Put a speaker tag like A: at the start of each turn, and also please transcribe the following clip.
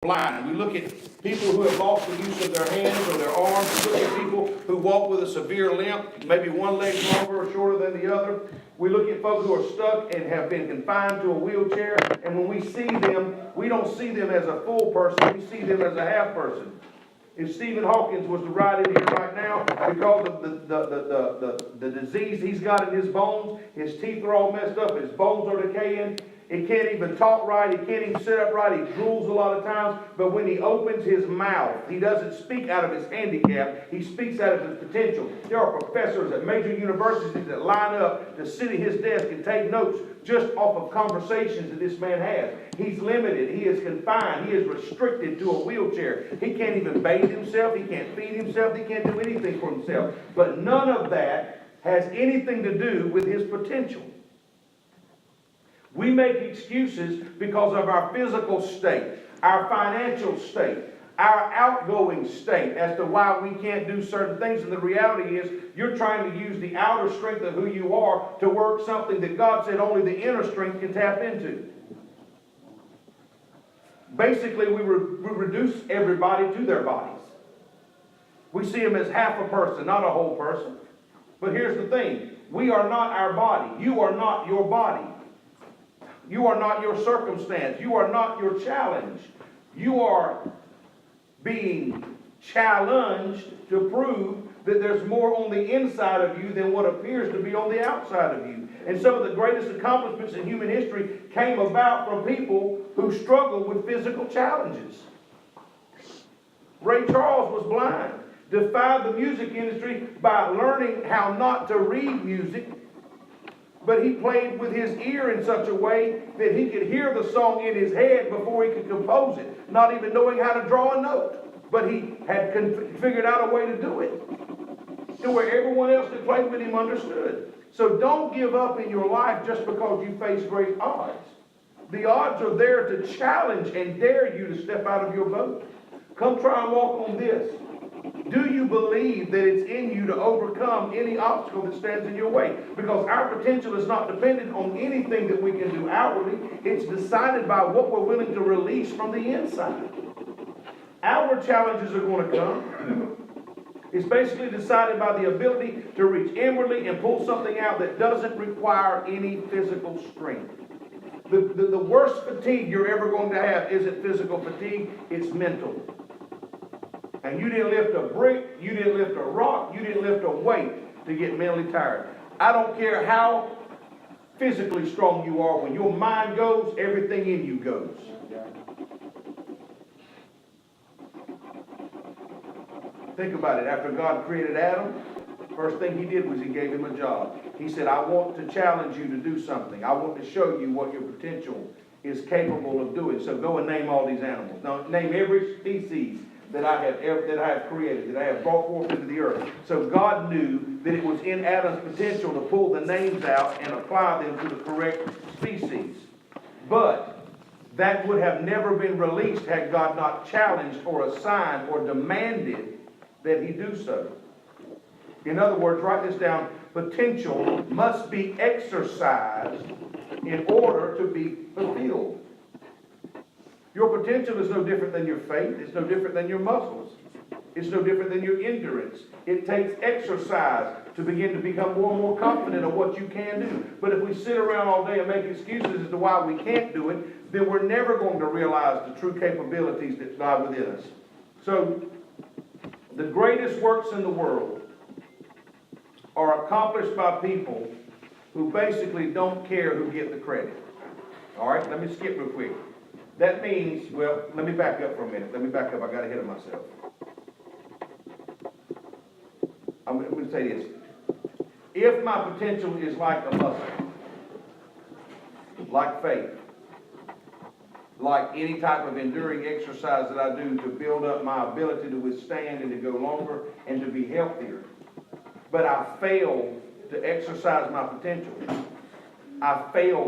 A: blind. We look at people who have lost the use of their hands or their arms. We look at people who walk with a severe limp, maybe one leg longer or shorter than the other. We look at folks who are stuck and have been confined to a wheelchair, and when we see them, we don't see them as a full person, we see them as a half person. If Stephen Hawkins was to ride in here right now, because of the disease he's got in his bones, his teeth are all messed up, his bones are decaying, he can't even talk right, he can't even sit up right, he drools a lot of times, but when he opens his mouth, he doesn't speak out of his handicap, he speaks out of his potential. There are professors at major universities that line up to sit at his desk and take notes just off of conversations that this man has. He's limited, he is confined, he is restricted to a wheelchair. He can't even bathe himself, he can't feed himself, he can't do anything for himself. But none of that has anything to do with his potential. We make excuses because of our physical state, our financial state, our outgoing state as to why we can't do certain things. And the reality is you're trying to use the outer strength of who you are to work something that God said only the inner strength can tap into. Basically, we reduce everybody to their bodies. We see them as half a person, not a whole person. But here's the thing. We are not our body. You are not your body. You are not your circumstance. You are not your challenge. You are being challenged to prove that there's more on the inside of you than what appears to be on the outside of you. And some of the greatest accomplishments in human history came about from people who struggled with physical challenges. Ray Charles was blind, defied the music industry by learning how not to read music, but he played with his ear in such a way that he could hear the song in his head before he could compose it, not even knowing how to draw a note. But he had figured out a way to do it, to where everyone else that played with him understood. So don't give up in your life just because you face great odds. The odds are there to challenge and dare you to step out of your boat. Come try and walk on this. Do you believe that it's in you to overcome any obstacle that stands in your way? Because our potential is not dependent on anything that we can do outwardly. It's decided by what we're willing to release from the inside. Outward challenges are going to come. It's basically decided by the ability to reach inwardly and pull something out that doesn't require any physical strength. The worst fatigue you're ever going to have isn't physical fatigue, it's mental. And you didn't lift a brick, you didn't lift a rock, you didn't lift a weight to get mentally tired. I don't care how physically strong you are, when your mind goes, everything in you goes. Think about it. After God created Adam, first thing he did was he gave him a job. He said, I want to challenge you to do something. I want to show you what your potential is capable of doing. So go and name all these animals. Now name every species that I have created, that I have brought forth into the earth. So God knew that it was in Adam's potential to pull the names out and apply them to the correct species. But that would have never been released had God not challenged or assigned or demanded that he do so. In other words, write this down, potential must be exercised in order to be fulfilled. Your potential is no different than your faith. It's no different than your muscles. It's no different than your endurance. It takes exercise to begin to become more and more confident of what you can do. But if we sit around all day and make excuses as to why we can't do it, then we're never going to realize the true capabilities that lie within us. So, the greatest works in the world are accomplished by people who basically don't care who get the credit. All right, let me skip real quick. That means, well, let me back up for a minute. Let me back up. I got ahead of myself. I'm going to say this. If my potential is like a muscle, like faith, like any type of enduring exercise that I do to build up my ability to withstand and to go longer and to be healthier, but I fail to exercise my potential, I fail